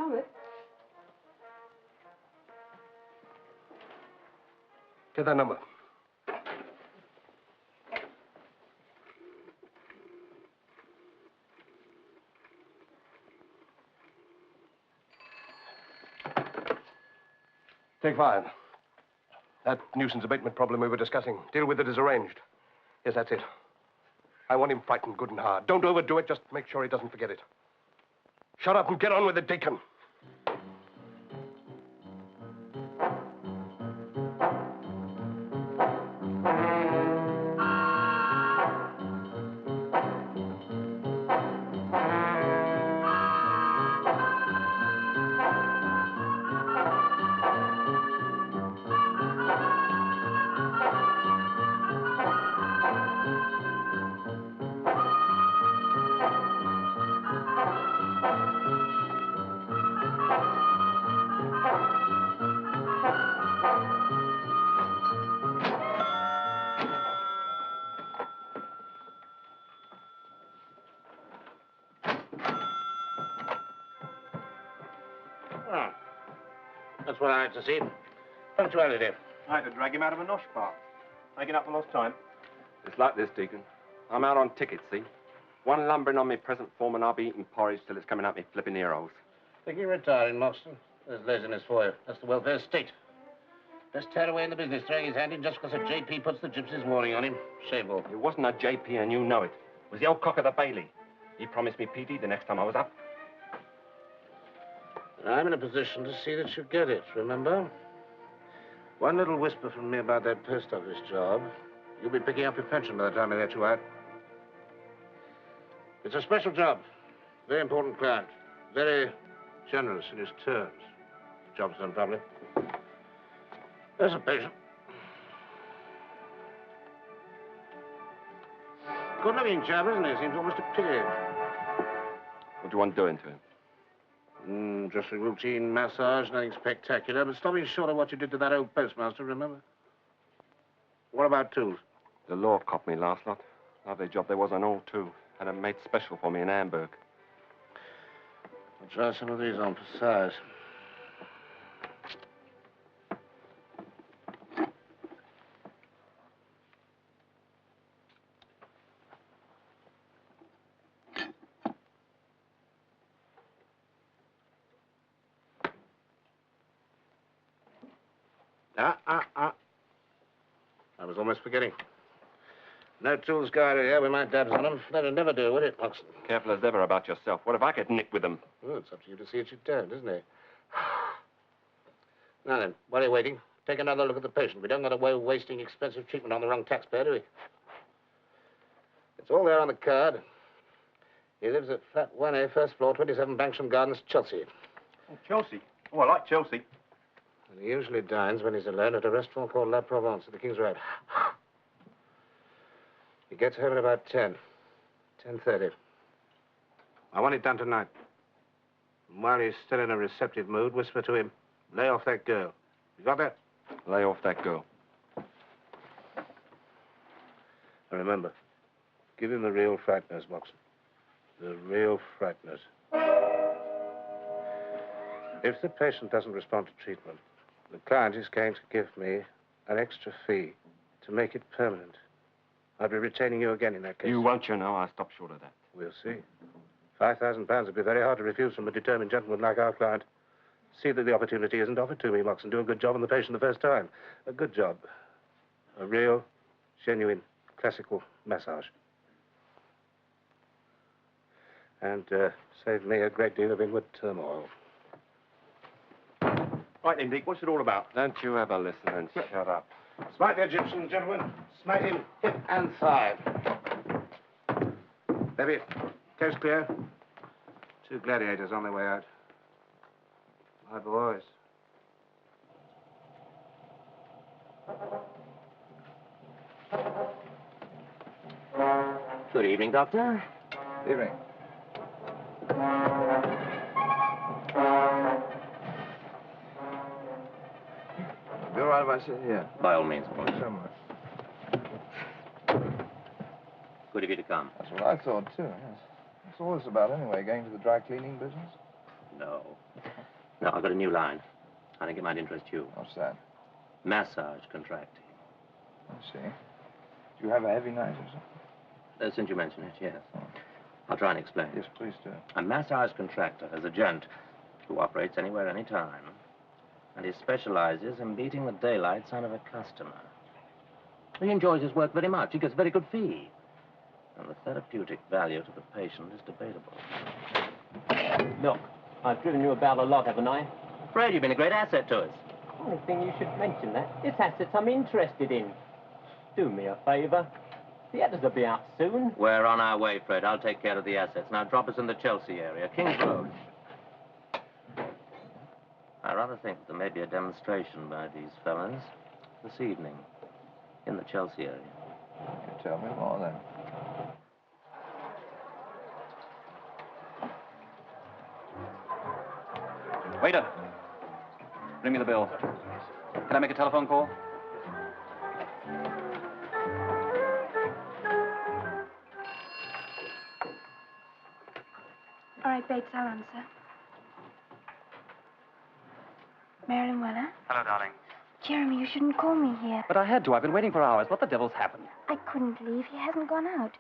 promise. Get that number. Take 5. That nuisance abatement problem we were discussing. Deal with it as arranged. Yes, that's it. I want him frightened good and hard. Don't overdo it. Just make sure he doesn't forget it. Shut up and get on with it, Deacon. Well, that's what I had to see. Punctuality. I had to drag him out of a nosh park. Making up for lost time. It's like this, Deacon. I'm out on tickets, see? One lumbering on me present form and I'll be eating porridge till it's coming out me flipping ear holes. Think you're retiring, Moxon? There's laziness for you. That's the welfare state. Best tear away in the business, throwing his hand in just because a JP puts the gypsies warning on him. Shameful. It wasn't a JP and you know it. It was the old cock of the Bailey. He promised me PT the next time I was up. I'm in a position to see that you get it, remember? One little whisper from me about that post office job, you'll be picking up your pension by the time I let you out. It's a special job. Very important client. Very generous in his terms. Job's done probably. There's a patient. Good-looking chap, isn't he? Seems almost a pity. What do you want doing to him? Just a routine massage, nothing spectacular, but stopping short of what you did to that old postmaster, remember? What about tools? The law copped me last lot. Lovely job there was on all, too. Had them made special for me in Hamburg. I'll try some of these on for size. I was almost forgetting. No tools go out of here. We might dabs on them. That'd never do, would it, Moxon? Careful as ever about yourself. What if I get nicked with them? Well, it's up to you to see it you don't, isn't it? Now then, while you're waiting, take another look at the patient. We don't get away with wasting expensive treatment on the wrong taxpayer, do we? It's all there on the card. He lives at flat 1A, first floor, 27 Banksham Gardens, Chelsea. Oh, Chelsea. Oh, I like Chelsea. And he usually dines when he's alone at a restaurant called La Provence at the King's Road. He gets home at about 10:30. I want it done tonight. And while he's still in a receptive mood, whisper to him, lay off that girl. You got that? Lay off that girl. And remember, give him the real frighteners, Moxon. The real frighteners. If the patient doesn't respond to treatment, the client is going to give me an extra fee to make it permanent. I'll be retaining you again in that case. You won't, you know. I'll stop short of that. We'll see. £5,000 would be very hard to refuse from a determined gentleman like our client. See that the opportunity isn't offered to me, Moxon. Do a good job on the patient the first time. A good job. A real, genuine, classical massage. And save me a great deal of inward turmoil. Right then, Dick, what's it all about? Don't you ever listen and shut up. Smite the Egyptian, gentlemen. Smite him hip and thigh. Levy, coast clear. 2 gladiators on their way out. My boys. Good evening, Doctor. Evening. You all right if I sit here? By all means, boy. Thanks so much. Good of you to come. That's what I thought, too, yes. What's all this about, anyway? Going to the dry cleaning business? No. No, I've got a new line. I think it might interest you. What's that? Massage contracting. I see. Do you have a heavy knife or something? Since you mention it, yes. I'll try and explain. Yes, please do. A massage contractor is a gent who operates anywhere, anytime. And he specializes in beating the daylights out of a customer. He enjoys his work very much. He gets a very good fee. And the therapeutic value to the patient is debatable. Look, I've driven you about a lot, haven't I? Fred, you've been a great asset to us. Only thing you should mention that. It's assets I'm interested in. Do me a favor. The others will be out soon. We're on our way, Fred. I'll take care of the assets. Now drop us in the Chelsea area, King's Road. I rather think there may be a demonstration by these fellas this evening in the Chelsea area. You tell me more then. Waiter, bring me the bill. Can I make a telephone call? All right, Bates, I'll answer. Marilyn Weller? Hello, darling. Jeremy, you shouldn't call me here. But I had to. I've been waiting for hours. What the devil's happened? I couldn't leave. He hasn't gone out.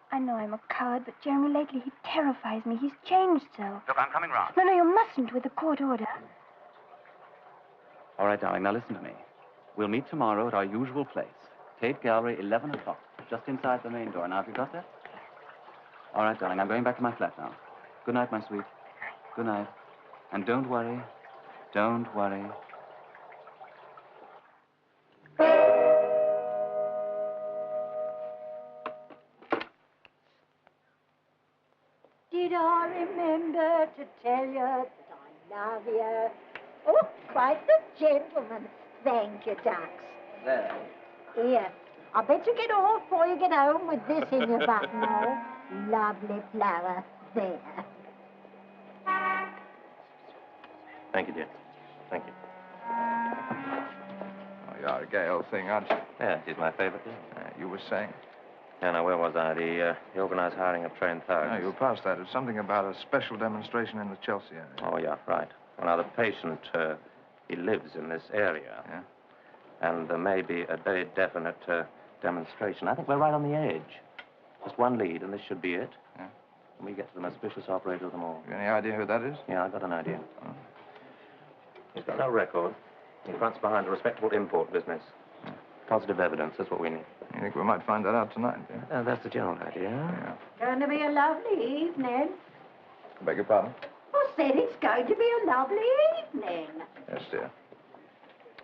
I know I'm a coward, but Jeremy, lately he terrifies me. He's changed so. Look, I'm coming round. No, you mustn't with the court order. All right, darling, now listen to me. We'll meet tomorrow at our usual place. Tate Gallery, 11 o'clock. Just inside the main door. Now, have you got that? All right, darling, I'm going back to my flat now. Good night, my sweet. Good night. And don't worry. Don't worry. Did I remember to tell you that I love you? Oh, quite the gentleman. Thank you, ducks. There. Here, I bet you get off before you get home with this in your buttonhole. Lovely flower. There. Thank you, dear. Thank you. Oh, you are a gay old thing, aren't you? Yeah, she's my favorite girl. You were saying? Yeah, now, where was I? The organized hiring of trained thugs. No, you were past that. It was something about a special demonstration in the Chelsea area. Oh, yeah, right. Well, now, the patient, he lives in this area. Yeah? And there may be a very definite demonstration. I think we're right on the edge. Just one lead, and this should be it. Yeah? And we get to the most vicious operator of them all. You any idea who that is? Yeah, I've got an idea. Oh. He's got no record. He fronts behind a respectable import business. Yeah. Positive evidence, that's what we need. You think we might find that out tonight, yeah? That's the general idea. Yeah. Going to be a lovely evening. Beg your pardon? I said it's going to be a lovely evening. Yes, dear.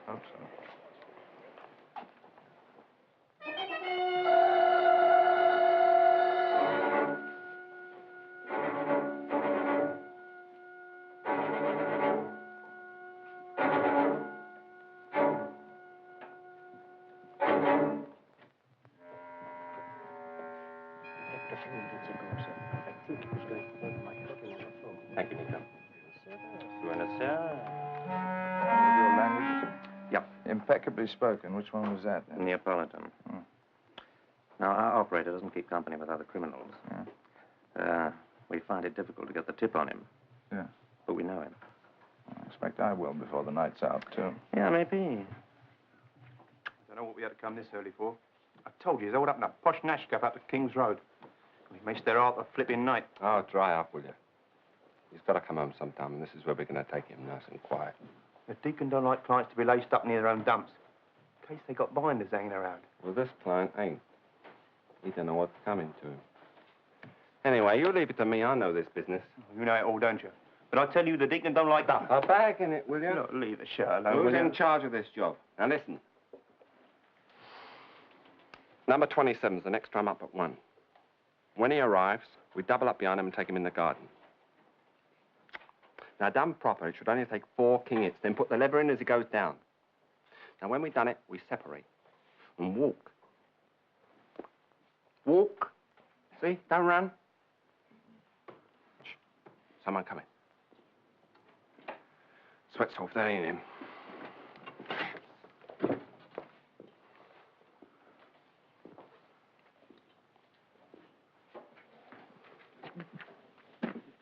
Hope so. Thank you, Nico. Buonasera. Your language? Yep. Impeccably spoken. Which one was that? Then? Neapolitan. Hmm. Now, our operator doesn't keep company with other criminals. Yeah. We find it difficult to get the tip on him. Yeah. But we know him. I expect I will before the night's out, too. Yeah, maybe. I don't know what we had to come this early for. I told you, he's all up in a posh nashcap up at King's Road. We may stare out the flipping night. Oh, dry up, will you? He's got to come home sometime, and this is where we're going to take him nice and quiet. The deacon don't like clients to be laced up near their own dumps. In case they got binders hanging around. Well, this client ain't. He don't know what's coming to him. Anyway, you leave it to me. I know this business. You know it all, don't you? But I tell you, the deacon don't like dumps. I'll back in it, will you? Look, leave the show alone, Who's will in you? charge of this job? Now, listen. Number 27's the next drum up at 1. When he arrives, we double up behind him and take him in the garden. Now, done proper, it should only take 4 king hits, then put the lever in as he goes down. Now, when we've done it, we separate and walk. Walk. See? Don't run. Shh. Someone coming. Sweat's off, that ain't him.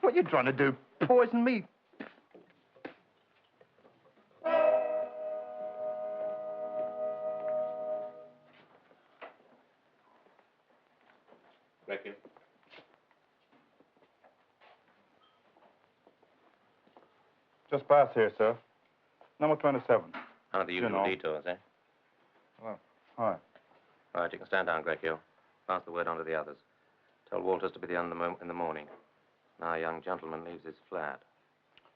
What you trying to do? Poison me? Just past here, sir. Number 27. One of the usual detours, eh? Well, hi. All right, you can stand down, Grecchio. Pass the word on to the others. Tell Walters to be there in the morning. Our young gentleman leaves his flat.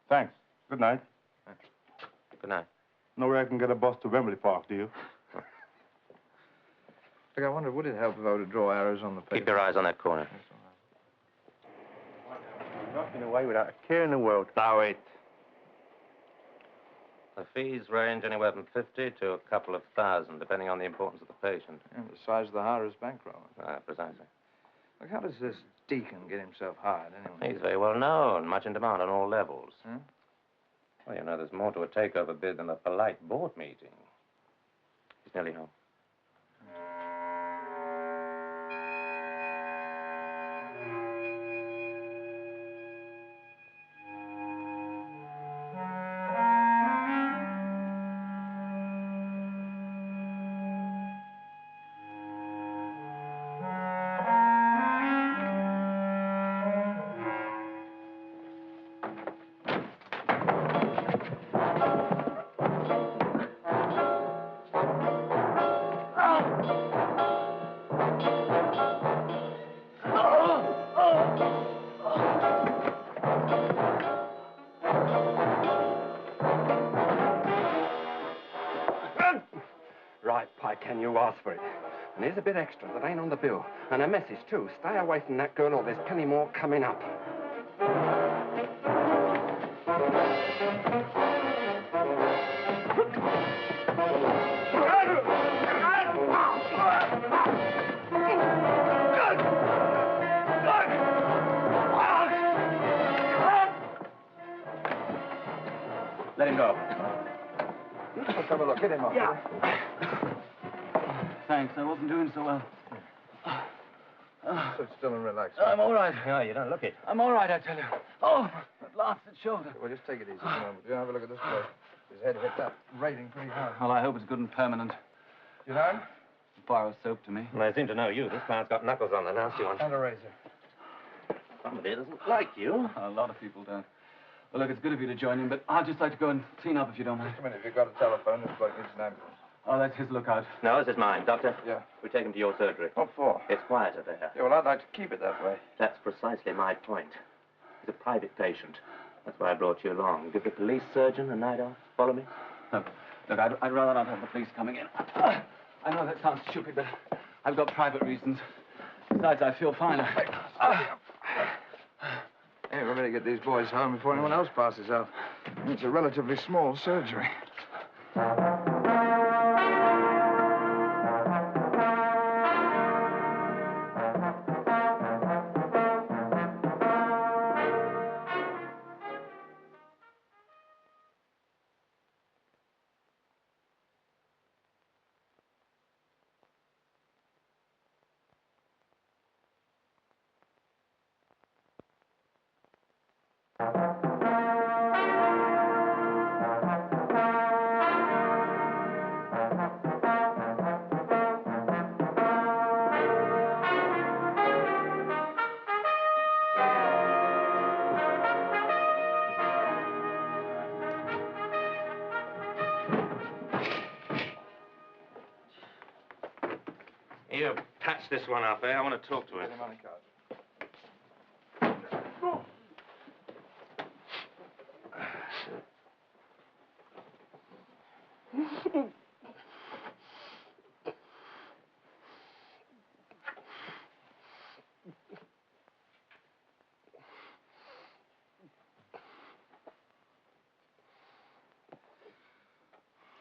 Thanks. Good night. Good night. Know where I can get a bus to Wembley Park, do you? Look, I wonder, would it help if I were to draw arrows on the paper? Keep your eyes on that corner. Knocking away without a care in the world. Now, wait. The fees range anywhere from 50 to a couple of thousand, depending on the importance of the patient. And the size of the hire is bankroll. Precisely. Look, how does this deacon get himself hired, anyway? He's very well known, much in demand on all levels. Huh? Well, you know, there's more to a takeover bid than a polite board meeting. He's nearly home. Right, Pike, can you ask for it? And here's a bit extra that ain't on the bill. And a message, too. Stay away from that girl or there's plenty more coming up. Let him go. Let's have a look. Get him up. Yeah. Thanks. I wasn't doing so well. Sit still and relax. I'm all right. No, you don't look it. I'm all right, I tell you. Oh, at last it's shoulder. Well, just take it easy for a moment. You have a look at this place. His head hit that rating pretty hard. Well, I hope it's good and permanent. You know him? Borrow soap to me. Well, I seem to know you. This man's got knuckles on the nasty one. And a razor. Somebody doesn't like you. A lot of people don't. Well, look, it's good of you to join in, but I'd just like to go and clean up if you don't mind. Just a minute. If you've got a telephone, this bloke needs an ambulance. Oh, that's his lookout. No, this is mine. Doctor? Yeah. We take him to your surgery. What for? It's quieter there. Yeah, well, I'd like to keep it that way. That's precisely my point. He's a private patient. That's why I brought you along. Give the police surgeon a night off. Follow me? Look, I'd rather not have the police coming in. I know that sounds stupid, but I've got private reasons. Besides, I feel fine. Hey, we better get these boys home before anyone else passes out. It's a relatively small surgery. You patch this one up, eh? I want to talk to it. Get him on the card.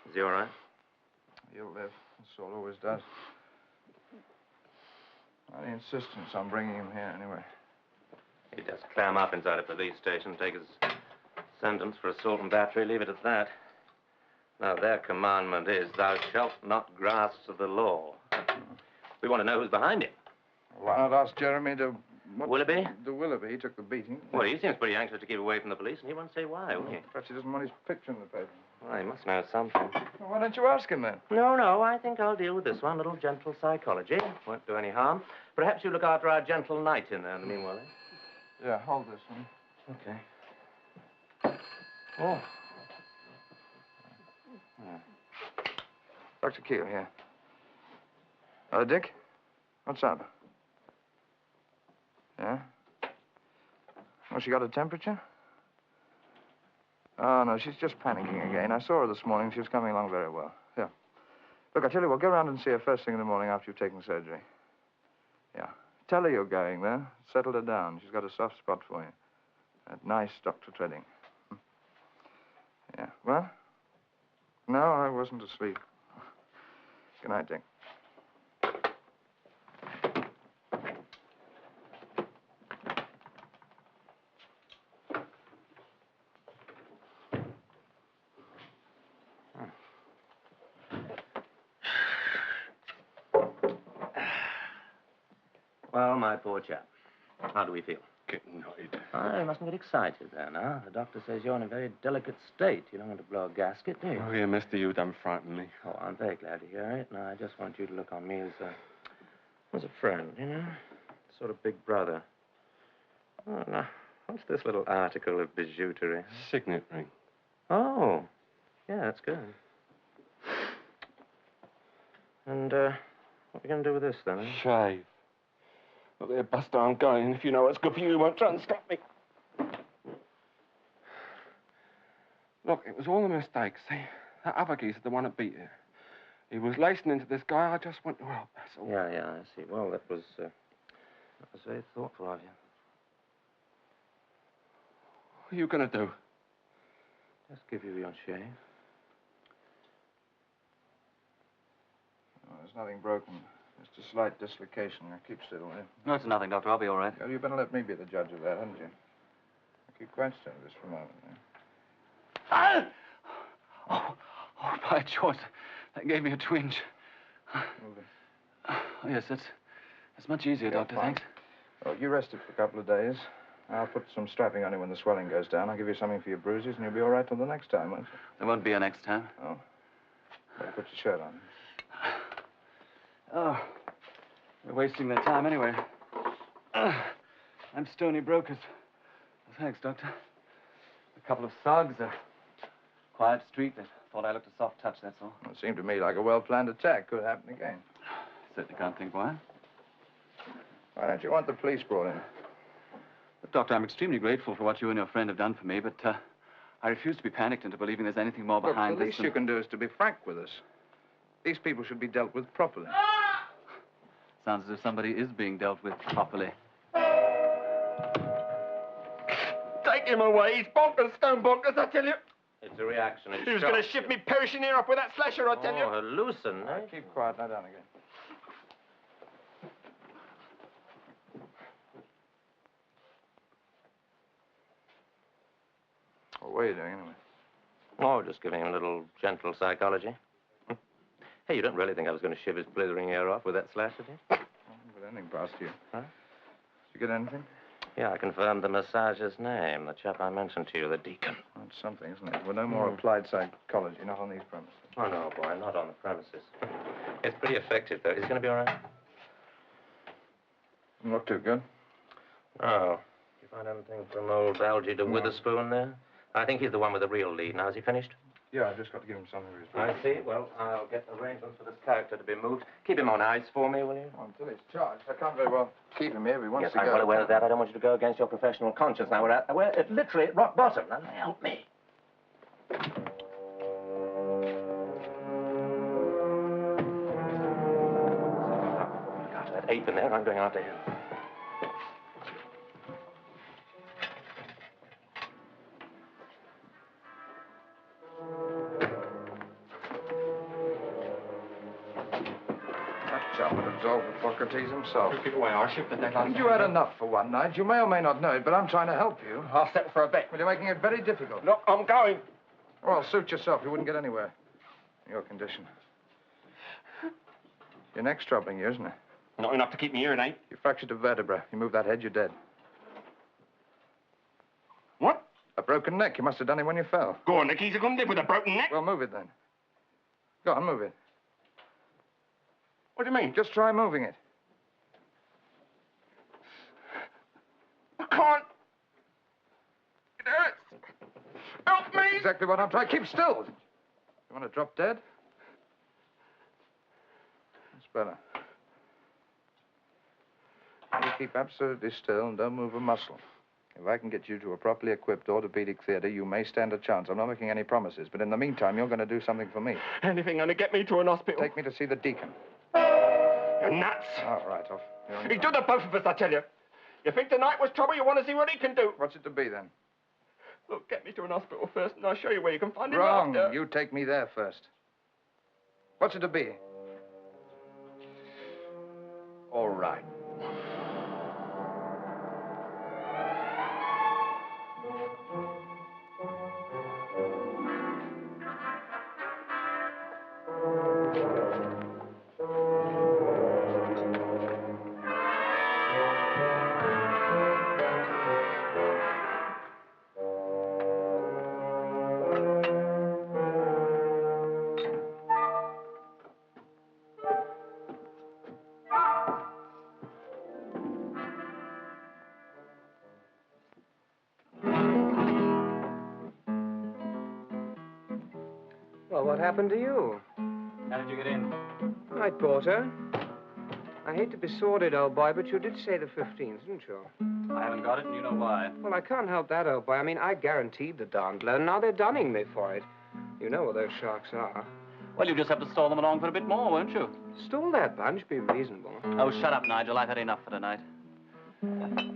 Is he all right? He'll live. That's all it always does. The insistence on bringing him here, anyway. He'd just clam up inside a police station, take his sentence for assault and battery, leave it at that. Now, their commandment is, thou shalt not grasp the law. We want to know who's behind it. Why not ask Jeremy to... Willoughby? To Willoughby. He took the beating. Well, he seems pretty anxious to keep away from the police, and he won't say why, will he? Perhaps he doesn't want his picture in the paper. Well, he must know something. Well, why don't you ask him, then? No, I think I'll deal with this one. Little gentle psychology. Won't do any harm. Perhaps you look after our gentle knight in there in the meanwhile, eh? Yeah, hold this one. Okay. Oh. Yeah. Dr. Keel, here. Dick? What's up? Yeah? Oh, she got a temperature? Oh, no, she's just panicking again. I saw her this morning. She was coming along very well. Yeah. Look, I tell you what, go around and see her first thing in the morning after you've taken surgery. Yeah. Tell her you're going there. Settle her down. She's got a soft spot for you. That nice Dr. Treading. Yeah. Well? No, I wasn't asleep. Good night, Dick. Well, my poor chap, how do we feel? Getting annoyed. Oh, you mustn't get excited there now. The doctor says you're in a very delicate state. You don't want to blow a gasket, do you? Oh, yeah, mister, you done frightened me. Oh, I'm very glad to hear it. Now, I just want you to look on me as a friend, you know? Sort of big brother. Oh, now, what's this little article of bijouterie? Signet ring. Oh, yeah, that's good. And, what are you going to do with this, then? Eh? Shave. Look there, Buster, I'm going. If you know what's good for you, you won't try and stop me. Look, it was all a mistake, see? That other geezer, the one that beat you. He was lacing into this guy. I just went to help, that's all. Yeah, I see. Well, that was very thoughtful of you. What are you going to do? Just give you your shave. Oh, there's nothing broken. Just a slight dislocation. Now, keep still, will you? No, it's nothing, Doctor. I'll be all right. Well, you better let me be the judge of that, hadn't you? Keep quite still just for a moment. Ah! Oh, by George, that gave me a twinge. Move it. Oh, yes, that's much easier, Yeah, Doctor, fine. thanks. Well, you rest it for a couple of days. I'll put some strapping on you when the swelling goes down. I'll give you something for your bruises, and you'll be all right till the next time, won't you? There won't be a next time. Oh? Better put your shirt on. Oh, we're wasting their time anyway. I'm stony brokers. Well, thanks, Doctor. A couple of thugs, a quiet street. They thought I looked a soft touch, that's all. Well, it seemed to me like a well-planned attack. Could happen again. Certainly can't think why. Why don't you want the police brought in? But, Doctor, I'm extremely grateful for what you and your friend have done for me, but I refuse to be panicked into believing there's anything more behind Look, the this least you can do is to be frank with us. These people should be dealt with properly. Sounds as if somebody is being dealt with properly. Take him away. He's bonkers, stone bonkers, I tell you. It's a reaction. He was going to shift me perishing here up with that slasher, I tell you. Oh, hallucin, eh? Keep quiet. Lie down again. Well, what are you doing, anyway? Oh, just giving him a little gentle psychology. Hey, you don't really think I was going to shiv his blithering ear off with that slash, did you? With anything past you. Huh? Did you get anything? Yeah, I confirmed the massager's name, the chap I mentioned to you, the deacon. That's something, isn't it? Well, no more applied psychology, not on these premises. Oh, no, boy, not on the premises. It's pretty effective, though. Is he going to be all right? Doesn't look too good. Oh. Did you find anything from old Algy de Witherspoon there? I think he's the one with the real lead. Now, is he finished? Yeah, I've just got to give him something for his I see. Well, I'll get arrangements for this character to be moved. Keep him on ice for me, will you? Oh, until he's charged. I can't very well keep him here if he wants Yes, to I'm go. well aware of that. I don't want you to go against your professional conscience. Now, we're literally at rock bottom. Now, help me. Look after that ape in there. I'm going after him. Chap would absolve Hippocrates himself. Keep away, I'll shift the deck on. You had enough for one night. You may or may not know it, but I'm trying to help you. I'll settle for a bet. Well, you're making it very difficult. Look, I'm going. Well, suit yourself. You wouldn't get anywhere in your condition. Your neck's troubling you, isn't it? Not enough to keep me here, it ain't. You fractured a vertebra. You move that head, you're dead. What? A broken neck. You must have done it when you fell. Go on, the geezer couldn't live with a broken neck. Well, move it then. Go on, move it. What do you mean? Just try moving it. I can't. It hurts. Help me! Exactly what I'm trying. Keep still. You want to drop dead? That's better. You keep absolutely still and don't move a muscle. If I can get you to a properly equipped orthopedic theater, you may stand a chance. I'm not making any promises, but in the meantime, you're going to do something for me. Anything going to get me to an hospital? Take me to see the deacon. You're nuts. All right, off. He'll do the both of us, I tell you. You think tonight was trouble? You want to see what he can do? What's it to be, then? Look, get me to an hospital first, and I'll show you where you can find him Wrong. after. You take me there first. What's it to be? All right. Well, what happened to you? How did you get in? Night porter. I hate to be sordid, old boy, but you did say the 15th, didn't you? I haven't got it, and you know why. Well, I can't help that, old boy. I mean, I guaranteed the darned loan, and now they're dunning me for it. You know what those sharks are. Well, you just have to stall them along for a bit more, won't you? Stall that bunch, be reasonable. Oh, shut up, Nigel. I've had enough for tonight.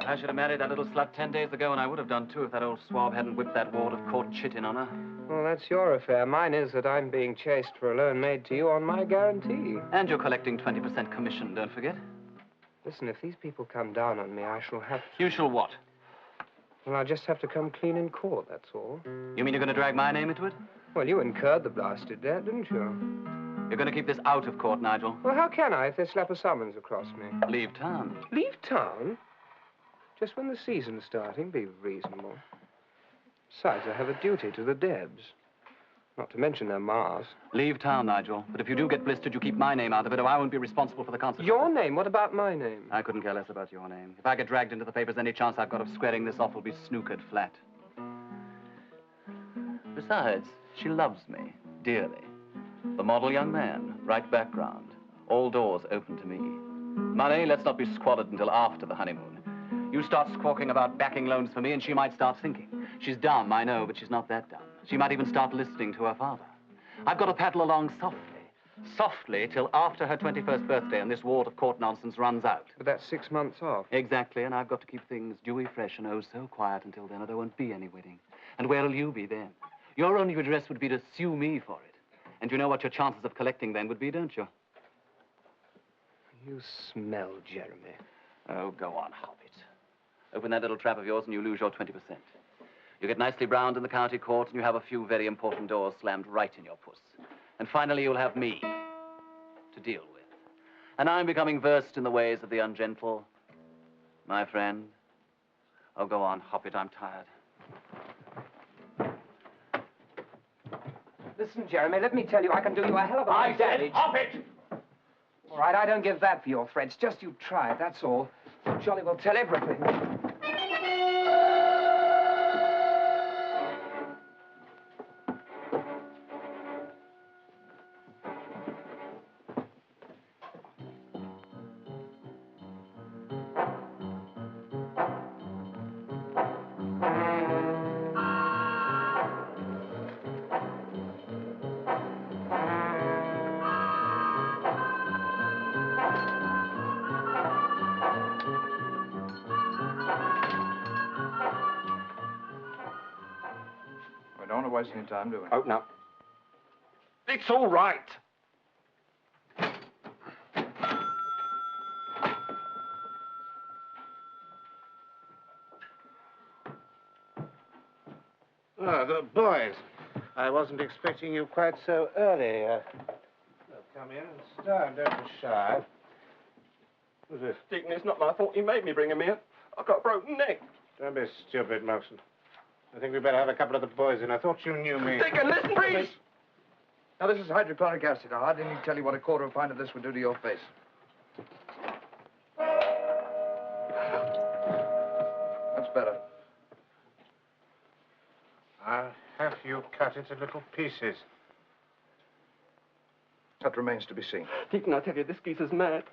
I should have married that little slut 10 days ago, and I would have done, too, if that old swab hadn't whipped that wad of court chit in on her. Well, that's your affair. Mine is that I'm being chased for a loan made to you on my guarantee. And you're collecting 20% commission, don't forget. Listen, if these people come down on me, I shall have to... You shall what? Well, I'll just have to come clean in court, that's all. You mean you're going to drag my name into it? Well, you incurred the blasted debt, didn't you? You're going to keep this out of court, Nigel. Well, how can I if they slap a summons across me? Leave town. Leave town? Just when the season's starting, be reasonable. Besides, I have a duty to the Debs. Not to mention their Mars. Leave town, Nigel. But if you do get blistered, you keep my name out of it, or I won't be responsible for the consequences. Your name? What about my name? I couldn't care less about your name. If I get dragged into the papers, any chance I've got of squaring this off will be snookered flat. Besides, she loves me, dearly. The model young man, right background. All doors open to me. Money, let's not be squalid until after the honeymoon. You start squawking about backing loans for me, and she might start thinking. She's dumb, I know, but she's not that dumb. She might even start listening to her father. I've got to paddle along softly, till after her 21st birthday, and this ward of court nonsense runs out. But that's 6 months off. Exactly, and I've got to keep things dewy fresh and oh so quiet until then, or there won't be any wedding. And where'll you be then? Your only redress would be to sue me for it. And you know what your chances of collecting then would be, don't you? You smell, Jeremy. Oh, go on, Hobbit. Open that little trap of yours and you lose your 20%. You get nicely browned in the county court and you have a few very important doors slammed right in your puss. And finally, you'll have me to deal with. And I'm becoming versed in the ways of the ungentle. My friend. Oh, go on, Hobbit, I'm tired. Listen, Jeremy, let me tell you, I can do you a hell of a lot of damage. Hobbit! All right, I don't give that for your threats. Just you try it, that's all. Jolly will tell everything. We don't want to waste any time, do we? Open up. It's all right. Ah, the boys. I wasn't expecting you quite so early. Come in and start. Don't be shy. Who's this? Deacon, it's not my fault. He made me bring him here. I've got a broken neck. Don't be stupid, Moxon. I think we'd better have a couple of the boys in. I thought you knew me. Deacon, listen to me. Now, this is hydrochloric acid. I hardly need to tell you what a quarter of a pint of this would do to your face. That's better. have you cut it to little pieces? That remains to be seen. Deacon, I tell you, this geeser's mad.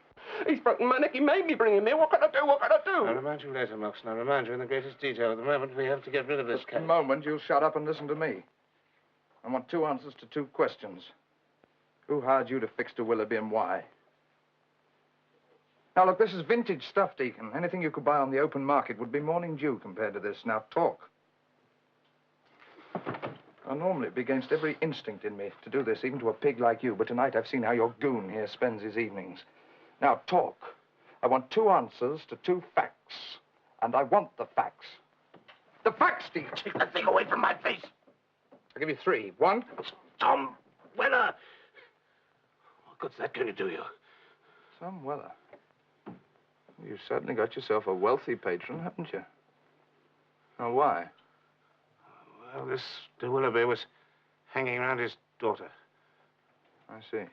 He's broken my neck. He made me bring him here. What can I do? What can I do? I'll remind you later, Moxon. I'll remind you in the greatest detail. At the moment, we have to get rid of this At case. the moment, you'll shut up and listen to me. I want 2 answers to 2 questions. Who hired you to fix de Willoughby and why? Now, look, this is vintage stuff, Deacon. Anything you could buy on the open market would be morning dew compared to this. Now, talk. Now, normally it'd be against every instinct in me to do this, even to a pig like you. But tonight I've seen how your goon here spends his evenings. Now, talk. I want 2 answers to 2 facts. And I want the facts. The facts, Deacon. Take that thing away from my face. I'll give you 3. 1. Tom Weller. What good's that going to do you? Tom Weller. You've certainly got yourself a wealthy patron, haven't you? Now, why? Well, this de Willoughby was hanging around his daughter. I see.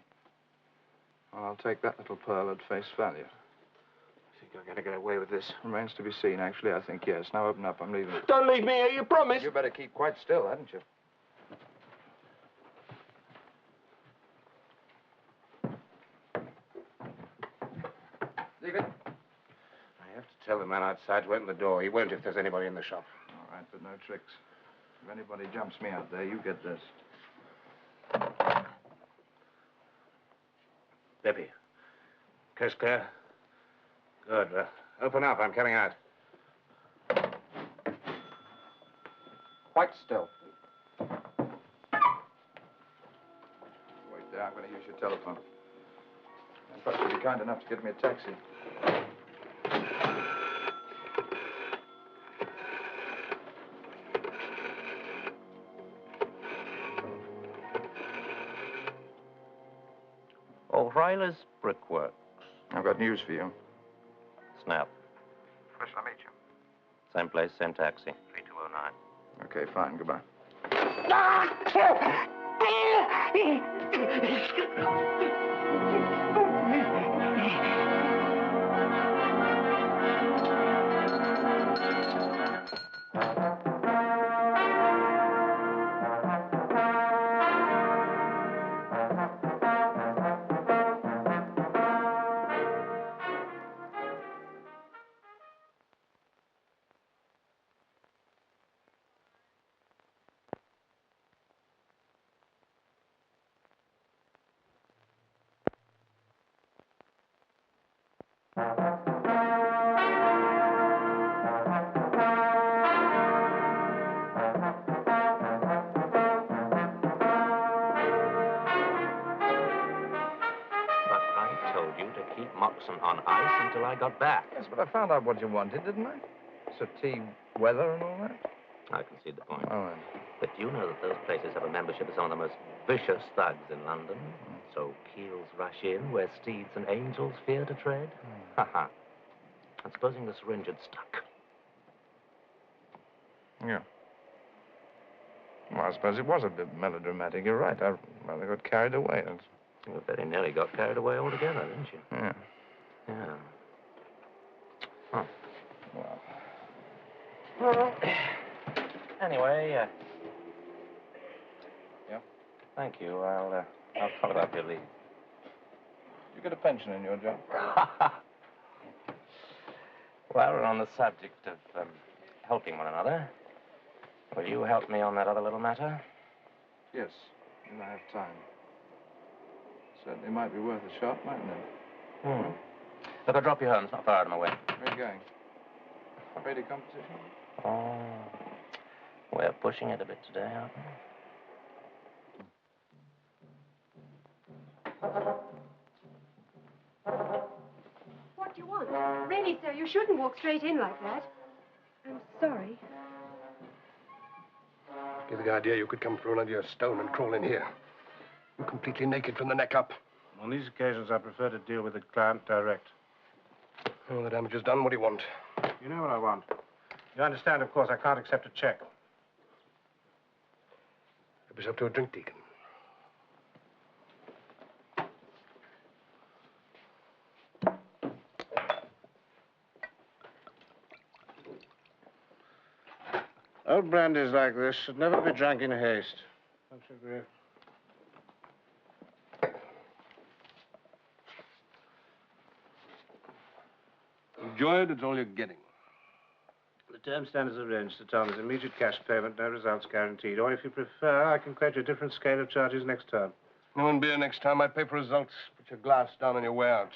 Well, I'll take that little pearl at face value. I think I'm going to get away with this. Remains to be seen, actually. I think yes. Now open up. I'm leaving. Don't leave me here, you promise. You better keep quite still, hadn't you? Deacon? I have to tell the man outside to open the door. He won't if there's anybody in the shop. All right, but no tricks. If anybody jumps me out there, you get this. Debbie. Coast clear? Good. Open up. I'm coming out. Quite still. Wait there. I'm going to use your telephone. And perhaps you'll be kind enough to get me a taxi. O'Reilly's Brickworks. I've got news for you. Snap. Where shall I meet you? Same place, same taxi. 3209. Okay, fine. Goodbye. Moxon on ice until I got back. Yes, but I found out what you wanted, didn't I? Settee weather and all that? I concede the point. Oh, well. But do you know that those places have a membership of some of the most vicious thugs in London? So keels rush in where steeds and angels fear to tread? Ha ha. And supposing the syringe had stuck. Yeah. Well, I suppose it was a bit melodramatic. You're right. I rather got carried away. You very nearly got carried away altogether, didn't you? Yeah. Yeah. Huh. Well. Anyway, Yeah? thank you. I'll follow up your leave. You get a pension in your job? While we're on the subject of helping one another, will you help me on that other little matter? Yes, if I have time. Certainly might be worth a shot, mightn't it? Look, I'll drop you home. It's not far out of my way. Where are you going? Ready competition? Oh, we're pushing it a bit today, aren't we? What do you want? Really, sir, you shouldn't walk straight in like that. I'm sorry. Give the idea you could come through under your stone and crawl in here. You're completely naked from the neck up. On these occasions, I prefer to deal with the client direct. Oh, the damage is done. What do you want? You know what I want. You understand, of course, I can't accept a check. Help yourself to a drink, Deacon. Old brandies like this should never be drunk in haste. Don't you agree? Enjoy it, it's all you're getting. The term stands as arranged, Sir Thomas. Immediate cash payment, no results guaranteed. Or if you prefer, I can quote you a different scale of charges next term. No one beer next time. I pay for results. Put your glass down on your way out.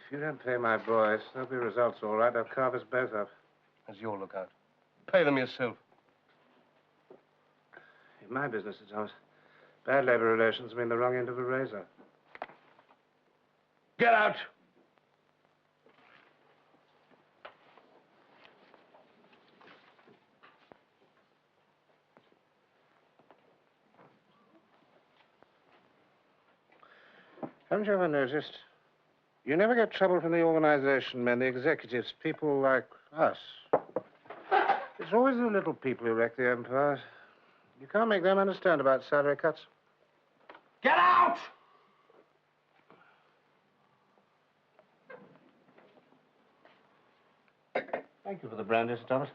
If you don't pay my boys, there'll be results, all right. They'll carve us both up. That's your lookout. Pay them yourself. In my business, Sir Thomas, bad labor relations mean the wrong end of a razor. Get out! Haven't you ever noticed? You never get trouble from the organization men, the executives, people like us. It's always the little people who wreck the empires. You can't make them understand about salary cuts. Get out! Thank you for the brandy, Sir Thomas.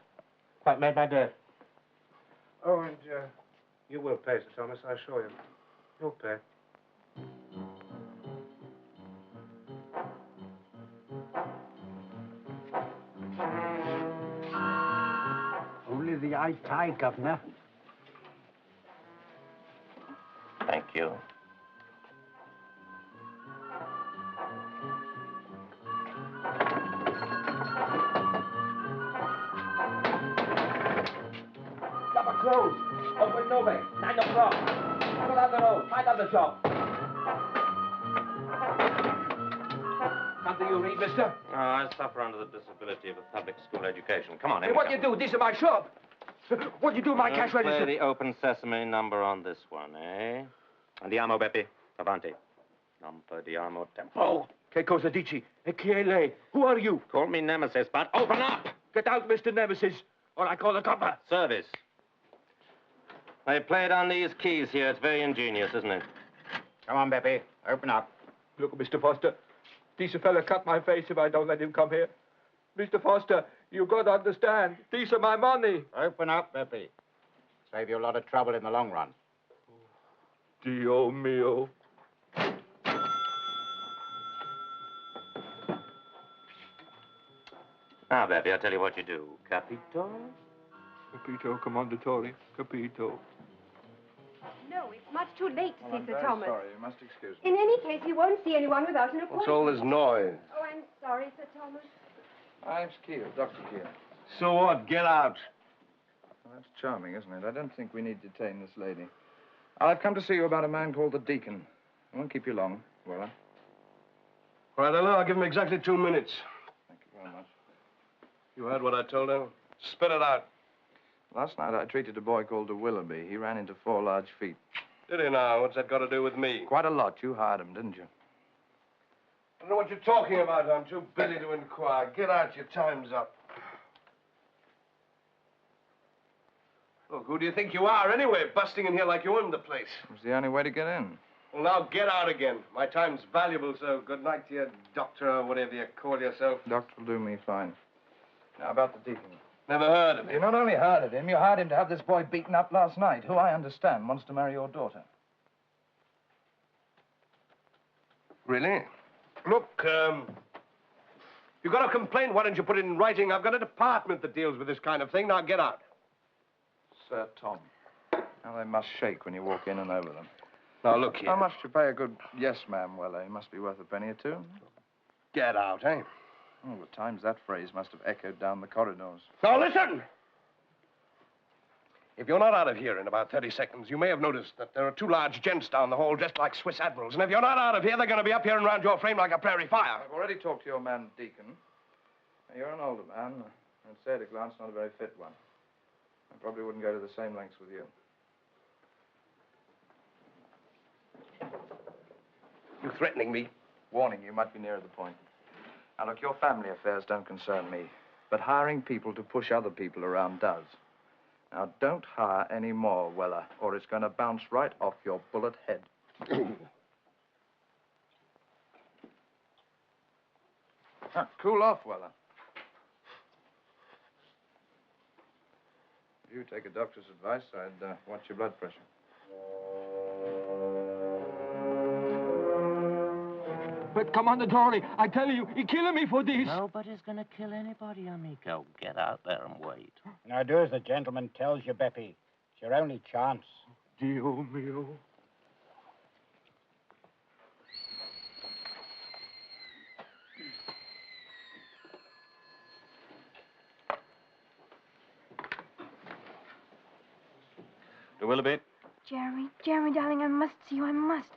Quite made my day. Oh, and you will pay, Sir Thomas, I assure you. You'll pay. Only the eye tie, Governor. Thank you. Number closed. Open no way. 9 o'clock. Go down the road. Find out the shop. Can't you read, mister? Oh, I suffer under the disability of a public school education. Come on, Hey, what you do? This is my shop. What you do, my cash Play register? the open sesame number on this one, eh? Andiamo, Beppe. Avanti. Non perdiamo tempo. Oh, che cosa dici? E chi è lei? Who are you? Call me Nemesis, but open up! Get out, Mr. Nemesis, or I call the copper. Service. They played on these keys here. It's very ingenious, isn't it? Come on, Beppe. Open up. Look, Mr. Foster, this fella cut my face if I don't let him come here. Mr. Foster, you got to understand, these are my money. Open up, Beppe. Save you a lot of trouble in the long run. Dio mio. Now, Beppe, I'll tell you what you do. Capito? Capito, commandatore, capito. No, it's much too late to see Sir Thomas. Sorry, you must excuse me. In any case, he won't see anyone without an appointment. What's all this noise? Oh, I'm sorry, Sir Thomas. I'm Keel, Dr. Keel. So what? Get out. Well, that's charming, isn't it? I don't think we need to detain this lady. I've come to see you about a man called the Deacon. I won't keep you long, will I? All right, I'll give him exactly 2 minutes. Thank you very much. You heard what I told her? Spit it out. Last night, I treated a boy called de Willoughby. He ran into 4 large feet. Did he now? What's that got to do with me? Quite a lot. You hired him, didn't you? I don't know what you're talking about. I'm too busy to inquire. Get out. Your time's up. Look, who do you think you are, anyway, busting in here like you own the place? It was the only way to get in. Well, now get out again. My time's valuable, so good night to you, doctor, or whatever you call yourself. Doctor will do me fine. Now, about the Deacon. Never heard of him. You not only heard of him, you hired him to have this boy beaten up last night, who I understand wants to marry your daughter. Really? Look, you got a complaint, why don't you put it in writing? I've got a department that deals with this kind of thing. Now get out. Sir Tom. Now, they must shake when you walk in and over them. Now, look here. How much to pay a good yes, ma'am? Well, he must be worth a penny or two. Get out, eh? Oh, the times that phrase must have echoed down the corridors. Now, listen! If you're not out of here in about 30 seconds, you may have noticed that there are 2 large gents down the hall dressed like Swiss admirals. And if you're not out of here, they're going to be up here and round your frame like a prairie fire. I've already talked to your man, Deacon. You're an older man, and I'd say at a glance, not a very fit one. I probably wouldn't go to the same lengths with you. You threatening me? Warning you might be nearer the point. Now, look, your family affairs don't concern me, but hiring people to push other people around does. Now, don't hire any more, Weller, or it's going to bounce right off your bullet head. Cool off, Weller. If you take a doctor's advice, I'd watch your blood pressure. But come on, Dory. I tell you, he's killing me for this. Nobody's going to kill anybody, amigo. Get out there and wait. Now do as the gentleman tells you, Beppy. It's your only chance. Dio mio. To Willoughby. Jeremy, darling, I must see you. I must.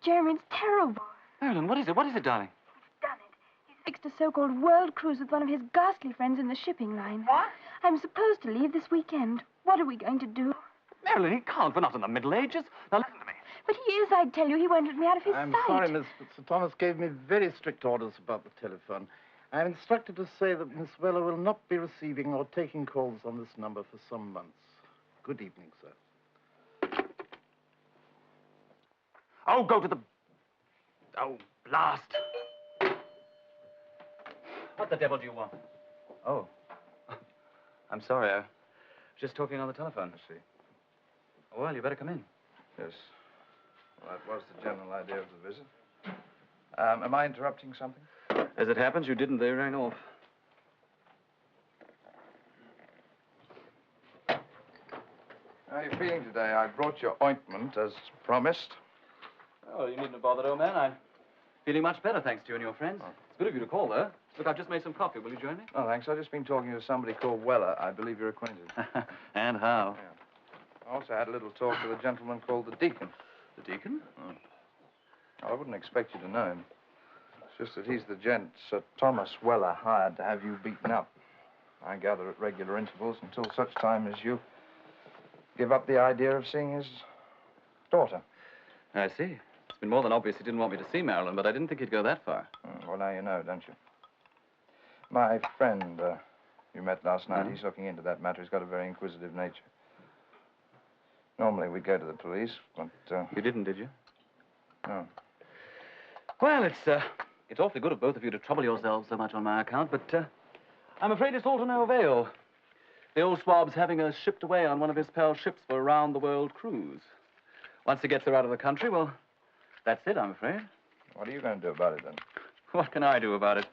Jeremy, it's terrible. Marilyn, what is it? What is it, darling? He's fixed a so-called world cruise with one of his ghastly friends in the shipping line. What? I'm supposed to leave this weekend. What are we going to do? Marilyn, he can't. We're not in the Middle Ages. Now, listen to me. But he is, I tell you. He won't let me out of his I'm sight. sorry, Miss, but Sir Thomas gave me very strict orders about the telephone. I'm instructed to say that Miss Weller will not be receiving or taking calls on this number for some months. Good evening, sir. Oh, go to the... Oh, blast. What the devil do you want? Oh. I'm sorry. I was just talking on the telephone. I see. Well, you better come in. Yes. Well, that was the general idea of the visit. Am I interrupting something? As it happens, you didn't. They ran off. How are you feeling today? I brought your ointment, as promised. Oh, you needn't have bothered, old man. I'm feeling much better, thanks to you and your friends. It's good of you to call, though. Look, I've just made some coffee. Will you join me? Oh, thanks. I've just been talking to somebody called Weller. I believe you're acquainted. And how? Yeah. I also had a little talk with a gentleman called the Deacon. The Deacon? Oh. I wouldn't expect you to know him. It's just that he's the gent Sir Thomas Weller hired to have you beaten up. I gather at regular intervals until such time as you give up the idea of seeing his daughter. I see. It's been more than obvious he didn't want me to see Marilyn, but I didn't think he'd go that far. Well, now you know, don't you? My friend you met last night, he's looking into that matter. He's got a very inquisitive nature. Normally we'd go to the police, but... You didn't, did you? No. Well, it's awfully good of both of you to trouble yourselves so much on my account, but I'm afraid it's all to no avail. The old swab's having her shipped away on one of his pal ships for a round-the-world cruise. Once he gets her out of the country, well, that's it, I'm afraid. What are you going to do about it, then? What can I do about it?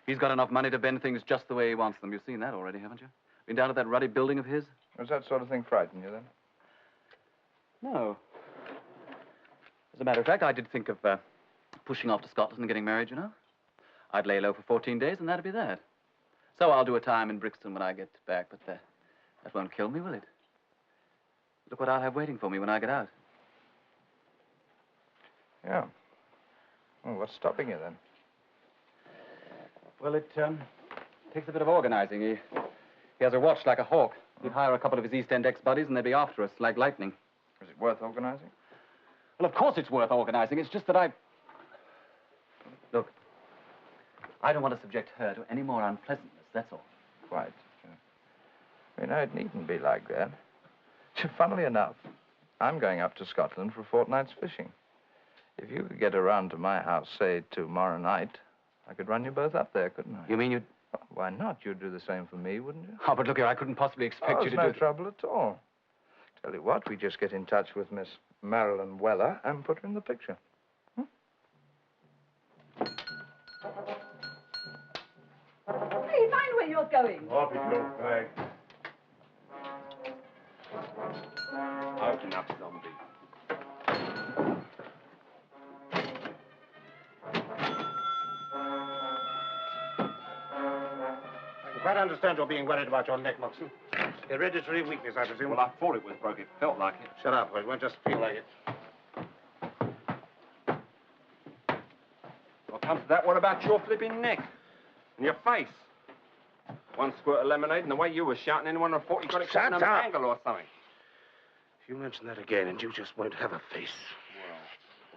He's got enough money to bend things just the way he wants them. You've seen that already, haven't you? Been down to that ruddy building of his? Does that sort of thing frighten you, then? No. As a matter of fact, I did think of pushing off to Scotland and getting married, you know. I'd lay low for 14 days, and that'd be that. So I'll do a time in Brixton when I get back, but that won't kill me, will it? Look what I'll have waiting for me when I get out. Yeah. Well, what's stopping you, then? Well, it takes a bit of organizing. He has her watched like a hawk. He'd hire a couple of his East End ex-buddies, and they'd be after us like lightning. Is it worth organizing? Well, of course it's worth organizing. It's just that I... Look, I don't want to subject her to any more unpleasantness, that's all. Quite. You know, it needn't be like that. Funnily enough, I'm going up to Scotland for a fortnight's fishing. If you could get around to my house, say, tomorrow night, I could run you both up there, couldn't I? You mean you'd... Oh, why not? You'd do the same for me, wouldn't you? Oh, but look here, I couldn't possibly expect you to no trouble at all. Tell you what, we just get in touch with Miss Marilyn Weller and put her in the picture. Hey, mind where you're going. Off it goes, Craig. Open up, zombie. I can quite understand you're being worried about your neck, Moxon. Hereditary weakness, I presume. Well, I thought it was broke. It felt like it. Shut up, or it won't just feel like it. Well, comes to that, what about your flipping neck? And your face? One squirt of lemonade, and the way you were shouting, anyone would have thought you got it caught in an angle or something. If you mention that again, and you just won't have a face.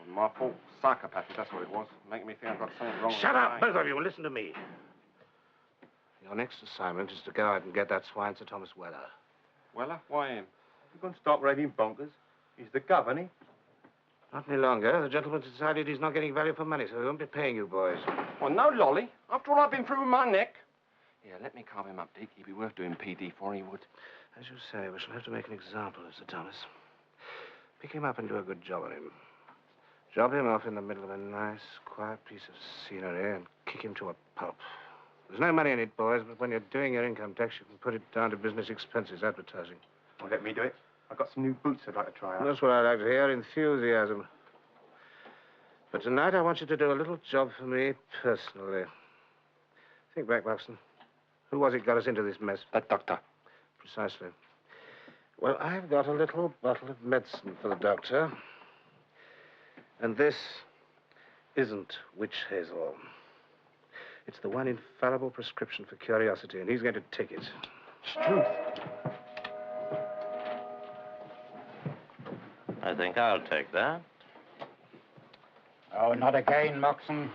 Well, my fault. Psychopathy, that's what it was. Making me think I've got something wrong Shut with up, my both of you, and listen to me. Your next assignment is to go out and get that swine, Sir Thomas Weller. Weller? Why him? You can stop raving bonkers. He's the governor. Not any longer. The gentleman's decided he's not getting value for money, so he won't be paying you boys. Well, no lolly. After all I've been through with my neck. Yeah, let me carve him up, Dick. He'd be worth doing PD for, he would. As you say, we shall have to make an example of Sir Thomas. Pick him up and do a good job on him. Job him off in the middle of a nice, quiet piece of scenery and kick him to a pulp. There's no money in it, boys, but when you're doing your income tax, you can put it down to business expenses, advertising. Well, let me do it. I've got some new boots I'd like to try out. That's what I like to hear, enthusiasm. But tonight I want you to do a little job for me personally. Think back, Buxton. Who was it got us into this mess? That doctor. Precisely. Well, I've got a little bottle of medicine for the doctor. And this isn't witch hazel. It's the one infallible prescription for curiosity, and he's going to take it. It's truth. I think I'll take that. Oh, not again, Moxon.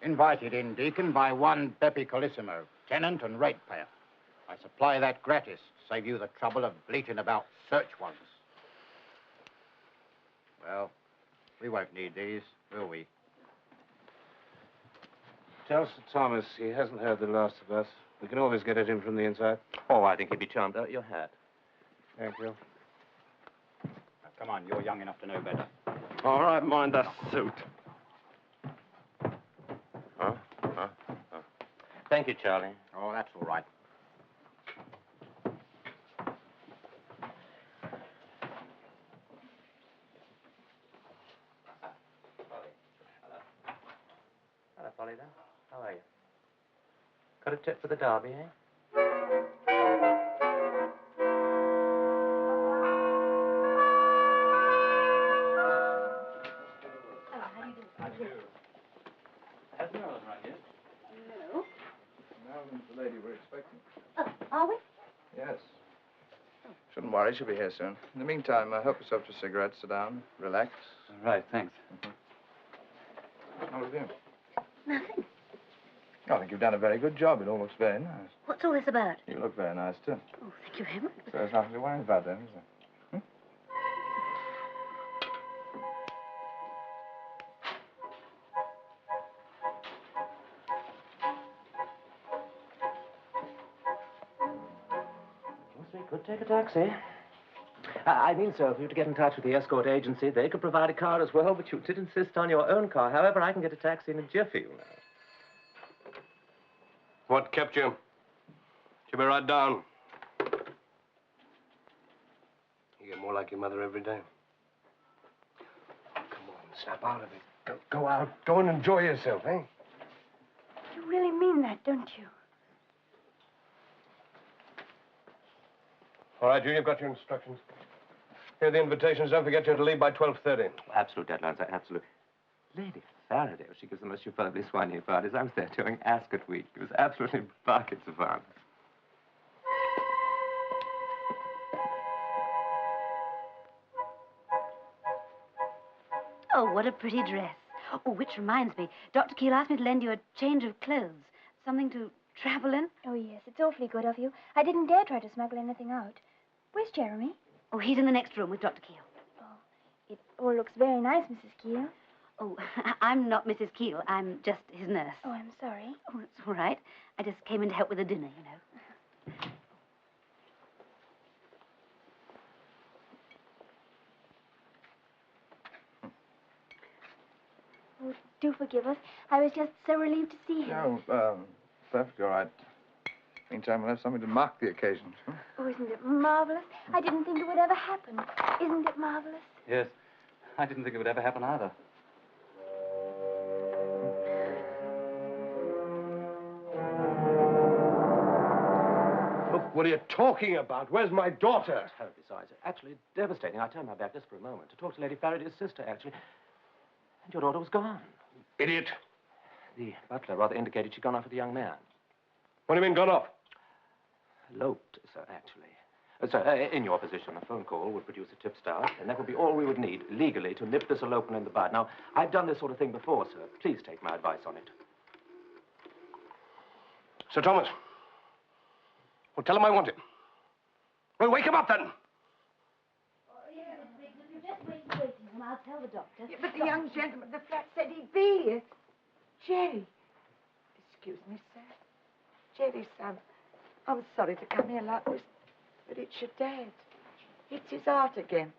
Invited in, Deacon, by one Beppy Colissimo, tenant and ratepayer. I supply that gratis, save you the trouble of bleating about search warrants. Well, we won't need these, will we? Tell Sir Thomas he hasn't heard the last of us. We can always get at him from the inside. Oh, I think he'd be charmed. Your hat. Thank you. Now, come on, you're young enough to know better. All right, mind that suit. Thank you, Charlie. Oh, that's all right. Hello, Polly, there. How are you? Got a tip for the derby, eh? No. Melvin's the lady we're expecting. Are we? Yes. Shouldn't worry, she'll be here soon. In the meantime, help yourself to cigarettes, sit down, relax. Right, thanks. How have you? Nothing. I think you've done a very good job. It all looks very nice. What's all this about? You look very nice, too. Oh, thank you very much. So there's nothing to worry about then, is there? We could take a taxi. I mean, sir, for you to get in touch with the escort agency, they could provide a car as well, but you did insist on your own car. However, I can get a taxi in a jiffy, you know. What kept you? Should be right down. You get more like your mother every day. Come on, snap out of it. Go out. Go and enjoy yourself, eh? You really mean that, don't you? All right, Junior, you've got your instructions. Here are the invitations. Don't forget you're to leave by 12:30. Absolute deadlines, absolute. Lady Faraday, she gives the most superbly soigné parties. I was there during Ascot week. It was absolutely buckets of fun. Oh, what a pretty dress. Oh, which reminds me, Dr. Keel asked me to lend you a change of clothes. Something to travel in. Oh, yes, it's awfully good of you. I didn't dare try to smuggle anything out. Where's Jeremy? Oh, he's in the next room with Dr. Keel. It all looks very nice, Mrs. Keel. Oh, I'm not Mrs. Keel. I'm just his nurse. Oh, I'm sorry. Oh, it's all right. I just came in to help with the dinner, you know. Oh, do forgive us. I was just so relieved to see him. No, perfectly all right. Meantime, we'll have something to mark the occasion. Huh? Oh, isn't it marvelous? I didn't think it would ever happen. Isn't it marvelous? Yes. I didn't think it would ever happen either. Look, what are you talking about? Where's my daughter? Terribly sorry, sir. Actually, devastating. I turned my back just for a moment to talk to Lady Faraday's sister, actually. And your daughter was gone. Idiot. The butler rather indicated she'd gone off with a young man. What do you mean, gone off? Eloped, sir, actually. Sir, in your position, a phone call would produce a tipstaff, and that would be all we would need, legally, to nip this elopement in the bud. Now, I've done this sort of thing before, sir. Please take my advice on it. Sir Thomas. Well, tell him I want him. Well, wake him up, then. Oh, yes, Miss Briggs, if you just wait in waiting room, I'll tell the doctor. Yeah, but the young gentleman at the flat said he'd be here. Jerry. Excuse me, sir. Jerry, son, I'm sorry to come here like this, but it's your dad. It's his heart again.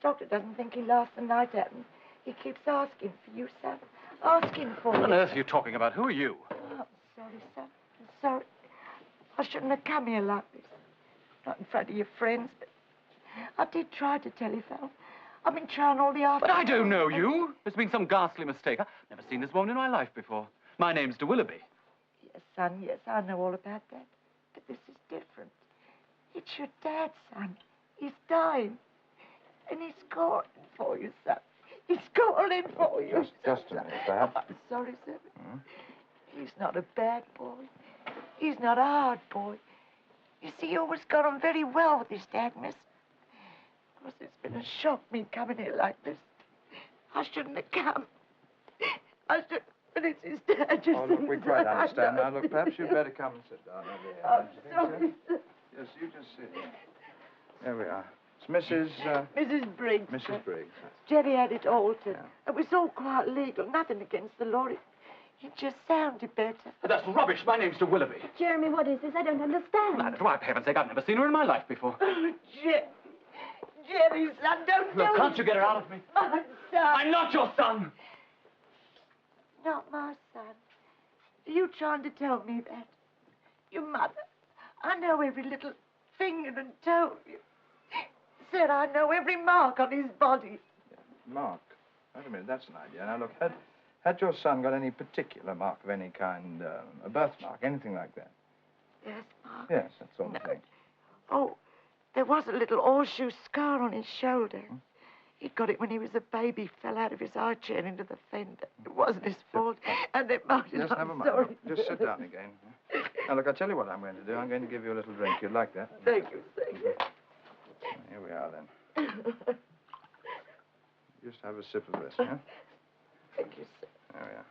Doctor doesn't think he lost the night at him. He keeps asking for you, son. Asking for you. What on earth are you talking about? Who are you? Oh, I'm sorry, son. I'm sorry. I shouldn't have come here like this. Not in front of your friends, but I did try to telephone. I've been trying all the afternoon. But I don't know you. There's been some ghastly mistake. I've never seen this woman in my life before. My name's De Willoughby. Yes, son, yes, I know all about that. But this is different. It's your dad, son. He's dying. And he's calling for you, son. He's calling for you. Just a minute, perhaps. I'm sorry, sir. He's not a bad boy. He's not a hard boy. You see, he always got on very well with his dad, miss. Of course, it's been a shock, me coming here like this. I shouldn't have come. I should, but it's his dad, you Oh, see. look, we quite understand. Now, look, perhaps you'd better come and sit down over here. I'm don't you think so? sorry, sir. Yes, you just sit here. There we are. It's Mrs. Mrs. Briggs. Mrs. Briggs. Jerry had it altered. It was all quite legal, nothing against the law. It just sounded better. That's rubbish. My name's De Willoughby. Jeremy, what is this? I don't understand. Lad, for heaven's sake, I've never seen her in my life before. Oh, Jerry, son, don't Look, do can't it. you get her out of me? My son. I'm not your son. Not my son. Are you trying to tell me that? Your mother. I know every little finger and toe. Said I know every mark on his body. Mark. Wait a minute, that's an idea. Now, look, had your son got any particular mark of any kind, a birthmark, anything like that? Yes, Mark. Yes, that sort of thing. Oh, there was a little horseshoe scar on his shoulder. He got it when he was a baby, fell out of his high chair into the fender. It wasn't his fault. And it might have Yes, never mind. Sorry. Look, just sit down again. Now, look, I'll tell you what I'm going to do. I'm going to give you a little drink. You'd like that? Thank you, thank you. Here we are, then. Just have a sip of this, huh? Thank you, sir. There we are.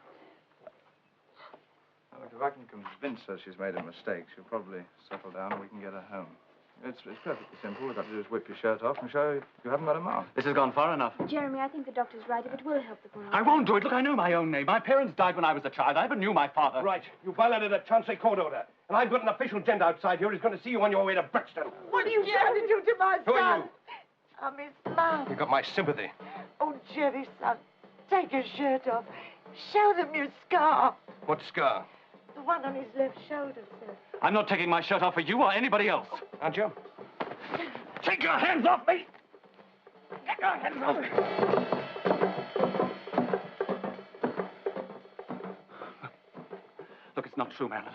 Now, look, if I can convince her she's made a mistake, she'll probably settle down and we can get her home. It's perfectly simple. All you've got to do is whip your shirt off and show you haven't got a mark. This has gone far enough. Jeremy, I think the doctor's right. If it will help the boy. I won't do it. Look, I know my own name. My parents died when I was a child. I never knew my father. Right. You violated a Chancery court order. And I've got an official gent outside here who's going to see you on your way to Brixton. What are you trying to do to my son? Who are you? I'm his mum. You got my sympathy. Oh, Jerry, son, take your shirt off. Show them your scar. What scar? The one on his left shoulder, sir. I'm not taking my shirt off for you or anybody else. Aren't you? Take your hands off me! Get your hands off me! Look, it's not true, Marilyn.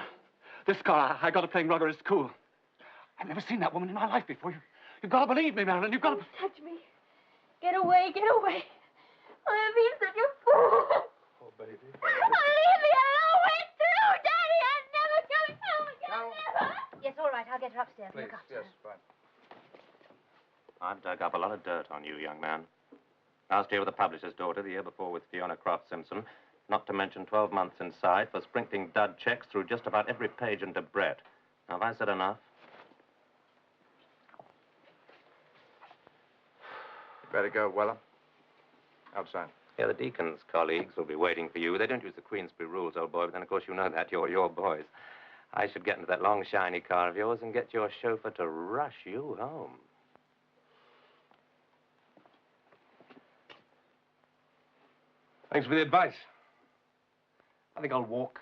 This scar I got her playing rugger is cool. I've never seen that woman in my life before. You've got to believe me, Marilyn. You've got to... Don't touch me. Get away, get away. I've been such a fool. Oh, baby. Leave me alone. Wait through, Daddy. I'm never coming home again. Never. Yes, all right. I'll get her upstairs. Please, Look after her. yes, fine. I've dug up a lot of dirt on you, young man. Last year with the publisher's daughter, the year before with Fiona Croft Simpson, not to mention 12 months inside for sprinkling dud checks through just about every page in Debrett. Now, have I said enough? You better go, Weller. Outside. Yeah, the deacon's colleagues will be waiting for you. They don't use the Queensbury rules, old boy, but then, of course, you know that. You're your boys. I should get into that long, shiny car of yours and get your chauffeur to rush you home. Thanks for the advice. I think I'll walk.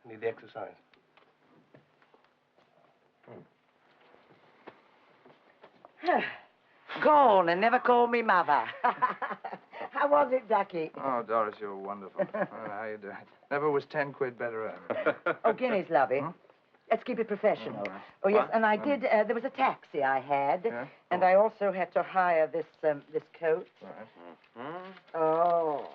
I need the exercise. Go on and never call me mother. How was it, Ducky? Oh, Doris, you're wonderful. How you doing? Never was 10 quid better earned. Oh, guineas, lovey. Let's keep it professional. Oh, yes, and I did, there was a taxi I had, and I also had to hire this coat. Oh,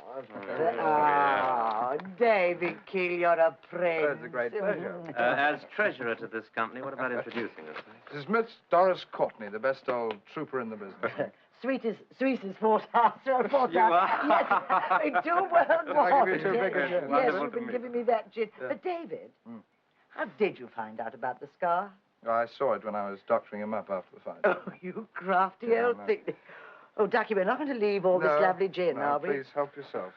David Keel, you're a prince. It's a great pleasure. As treasurer to this company, what about introducing us? This is Miss Doris Courtney, the best old trooper in the business. Sweetest fourth house. You are? Yes, in 2 world wars. I'll give you 2 big Yes, ones. Wonderful you've to been meet giving me that gin. Yeah. But, David, how did you find out about the scar? Oh, I saw it when I was doctoring him up after the fight. Oh, you crafty Yeah, old I know. thing. Oh, Ducky, we're not going to leave all this lovely gin, no, are we? please help yourself.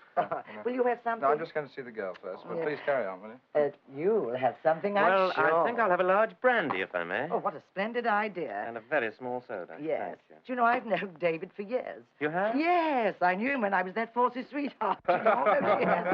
Will you have something? No, I'm just going to see the girl first, but Yes. please carry on, will you? You'll have something, Well, I'm sure. I think I'll have a large brandy, if I may. Oh, what a splendid idea. And a very small soda. Yes. Thank you. Do you know, I've known David for years. You have? Yes, I knew him when I was that Forsyth sweetheart. You know, yes.